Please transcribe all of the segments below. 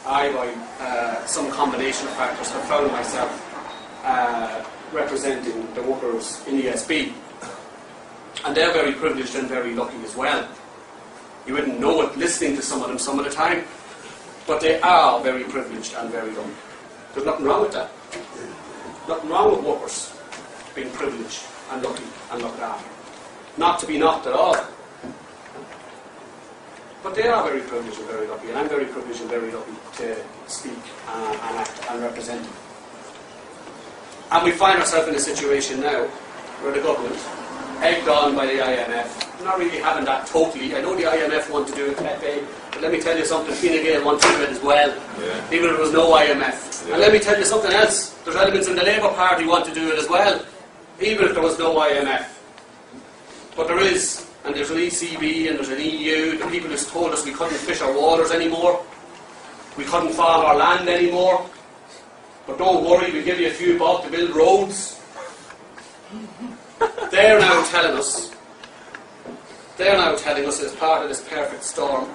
I, by some combination of factors, have found myself representing the workers in ESB. And they're very privileged and very lucky as well. You wouldn't know it listening to some of them some of the time, but they are very privileged and very lucky. There's nothing wrong with that. Nothing wrong with workers being privileged and lucky and looked after. Not to be knocked at all. But they are very privileged and very lucky, and I'm very privileged and very lucky to speak and act and represent them. And we find ourselves in a situation now where the government, egged on by the IMF, not really having that totally. I know the IMF want to do it, Pepe, but let me tell you something, Fine Gael want to do it as well, even if there was no IMF. And let me tell you something else, there's elements in the Labour Party want to do it as well, even if there was no IMF. But there is, and there's an ECB and there's an EU, the people who told us we couldn't fish our waters anymore, we couldn't farm our land anymore, but don't worry, we'll give you a few bob to build roads. They're now telling us as part of this perfect storm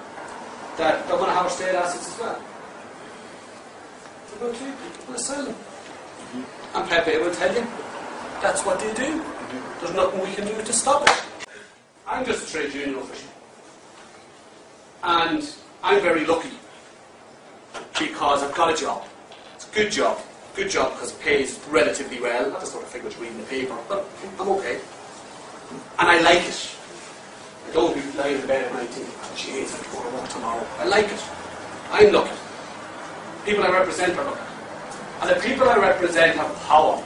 that they're going to have our state assets as well. They're going to sell them. And Pepe will tell you, that's what they do. There's nothing we can do to stop it. I'm just a trade union official. And I'm very lucky because I've got a job. It's a good job. Good job because it pays relatively well. Not the sort of figures you read in the paper, but I'm okay. And I like it. I don't be lying in bed at night thinking, oh, jeez, I have to go to work tomorrow. I like it. I'm lucky. People I represent are lucky. And the people I represent have power.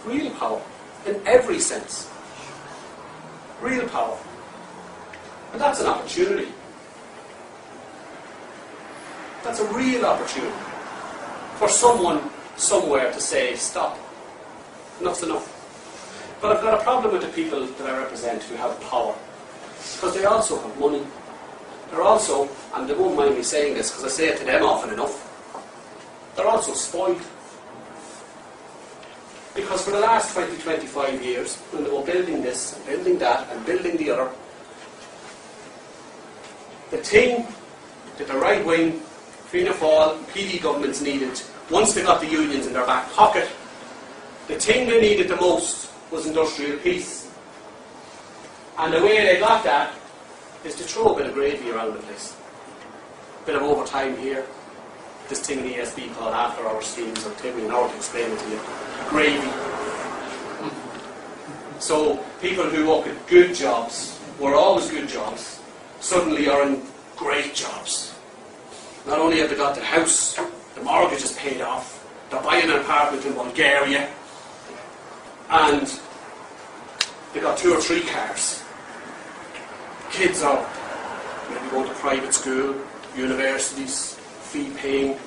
Real power. In every sense. Real power. And that's an opportunity. That's a real opportunity for someone somewhere to say, stop. Enough's enough. But I've got a problem with the people that I represent who have power. Because they also have money. They're also, and they won't mind me saying this because I say it to them often enough, they're also spoiled. Because for the last 20, 25 years, when they were building this, and building that, and building the other, the thing that the right wing, Fianna Fáil, PD governments needed, once they got the unions in their back pocket, the thing they needed the most was industrial peace. And the way they got that is to throw a bit of gravy around the place. A bit of overtime here. This thing in ESB called after hour schemes, or take me an hour to explain it to you. Gravy. So people who work at good jobs, were always good jobs, suddenly are in great jobs. Not only have they got the house, the mortgage is paid off, they're buying an apartment in Bulgaria, and they got 2 or 3 cars. Kids are maybe going to private school, universities, fee paying.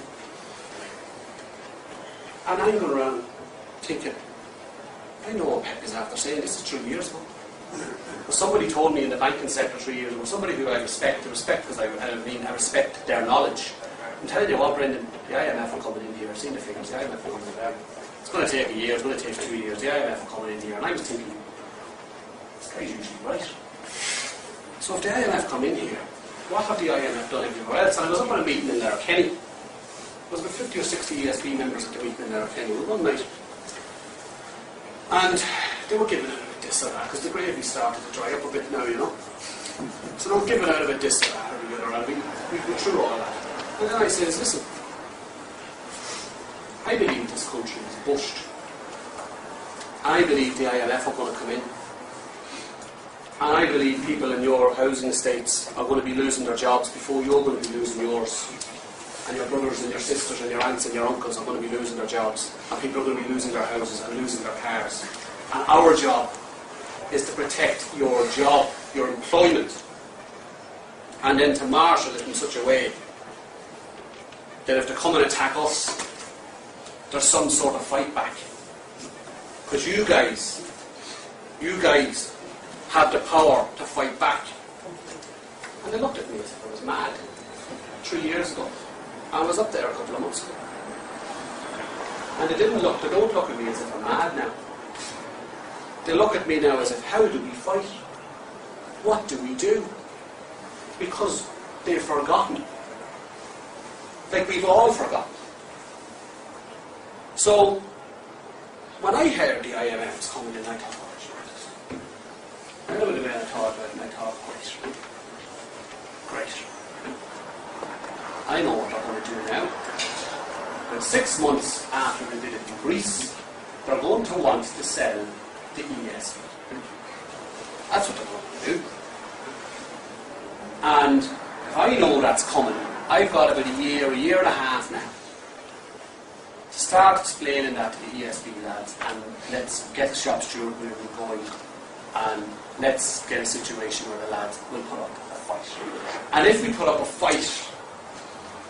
And I'm going around thinking, I know what Pep is after saying this is 3 years ago. But somebody told me in the banking sector 3 years ago, somebody who I respect because I respect their knowledge. I'm telling you what, Brendan, the IMF are coming in here, I've seen the figures, the IMF are coming in there. It's going to take a year, it's going to take 2 years, the IMF are coming in here, and I was thinking, this guy's usually right. So if the IMF come in here, what have the IMF done everywhere else? And I was up at a meeting in Letterkenny. There was about 50 or 60 ESB members at the meeting in Letterkenny one night. And they were giving out a bit this or that, because the gravy started to dry up a bit now, you know. So they were giving out a bit this or that, or the other, and we went through all of that. And then I says, listen, I believe this country is bushed. I believe the IMF are going to come in. And I believe people in your housing estates are going to be losing their jobs before you're going to be losing yours. And your brothers and your sisters and your aunts and your uncles are going to be losing their jobs. And people are going to be losing their houses and losing their cars. And our job is to protect your job, your employment. And then to marshal it in such a way that if they come and attack us, there's some sort of fight back. Because you guys have the power to fight back. And they looked at me as if I was mad 3 years ago. I was up there a couple of months ago. And they don't look at me as if I'm mad now. They look at me now as if, how do we fight? What do we do? Because they've forgotten like we've all forgotten. So, when I heard the IMF was coming in, I thought, oh, Jesus. I know the man I thought about it, and I thought, great. I know what they're going to do now. And 6 months after they did it in Greece, they're going to want to sell the ESB. That's what they're going to do. And if I know that's coming, I've got about a year and a half now to start explaining that to the ESB lads, and let's get the shop steward movement going, and let's get a situation where the lads will put up a fight. And if we put up a fight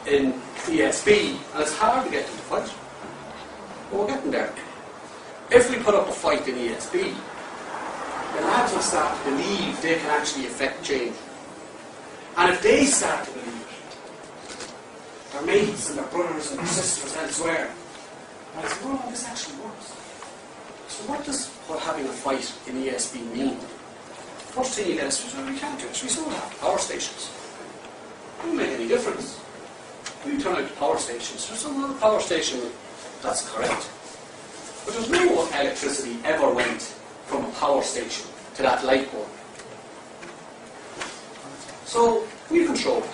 in ESB, and it's hard to get them to fight, but we're getting there. If we put up a fight in ESB, the lads will start to believe they can actually affect change. And if they start to believe it, their mates and their brothers and their sisters elsewhere, they'll say, oh, this actually works. So what does having a fight in ESB mean? First thing you get is, well, we can't do it. We still have power stations. It doesn't make any difference. We turn out the power stations. There's another power station, that's correct. But there's no electricity ever went from a power station to that light bulb. So, we control it.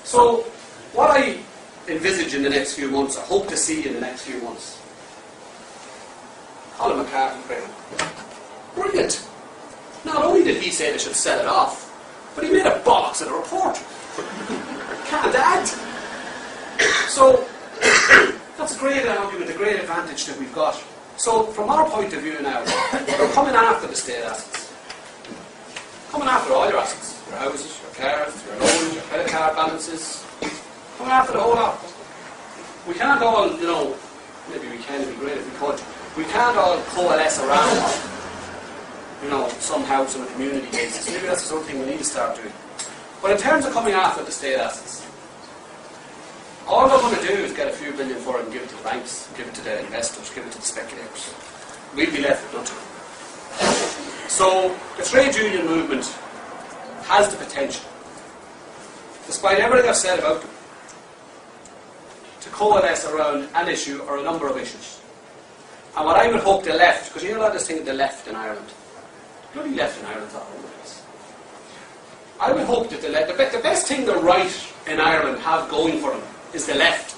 So, what I envisage in the next few months, I hope to see in the next few months, Colin McCarthy, brilliant. Not only did he say they should sell it off, but he made a bollocks of the report. Can't add. So, that's a great argument, a great advantage that we've got. So, from our point of view now, we're coming after the state assets. Coming after all your assets. Your houses, your cars, your loans, your credit card balances. Coming after the whole lot. We can't all, maybe we can, it'd be great if we could. We can't all coalesce around, some house on a community basis. Maybe that's something we need to start doing. But in terms of coming after the state assets, all we're going to do is get a few billion for it and give it to the banks, give it to the investors, give it to the speculators. We'd be left with nothing. So the trade union movement has the potential, despite everything I've said about them, to coalesce around an issue or a number of issues. And what I would hope the left, because you know this thing of the left in Ireland, bloody left in Ireland's all over the place. I would hope that the best thing the right in Ireland have going for them is the left.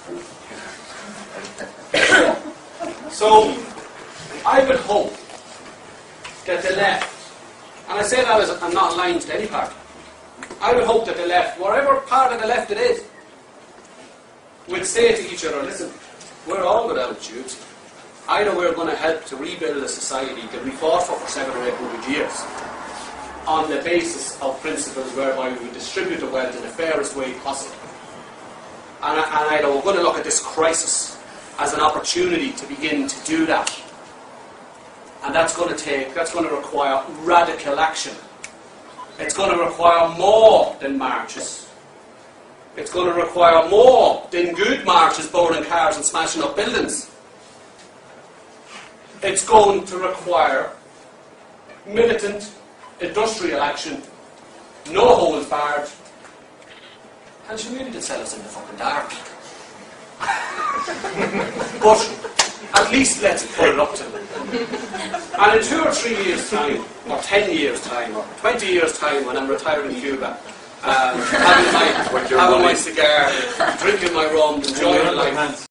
So I would hope that the left, and I say that as I'm not lying to any party, I would hope that the left, whatever part of the left it is, would say to each other, listen, we're all without Jews. Either we're going to help to rebuild a society that we fought for 700 or 800 years on the basis of principles whereby we would distribute the wealth in the fairest way possible. And either we're going to look at this crisis as an opportunity to begin to do that. And that's going to require radical action. It's going to require more than marches. It's going to require more than good marches, burning cars and smashing up buildings. It's going to require militant, industrial action, no holds barred, and she really did sell us in the fucking dark. But at least let's put it up to them. And in 2 or 3 years' time, or 10 years' time, or 20 years' time, when I'm retiring in Cuba, having my cigar, drinking my rum, enjoying life.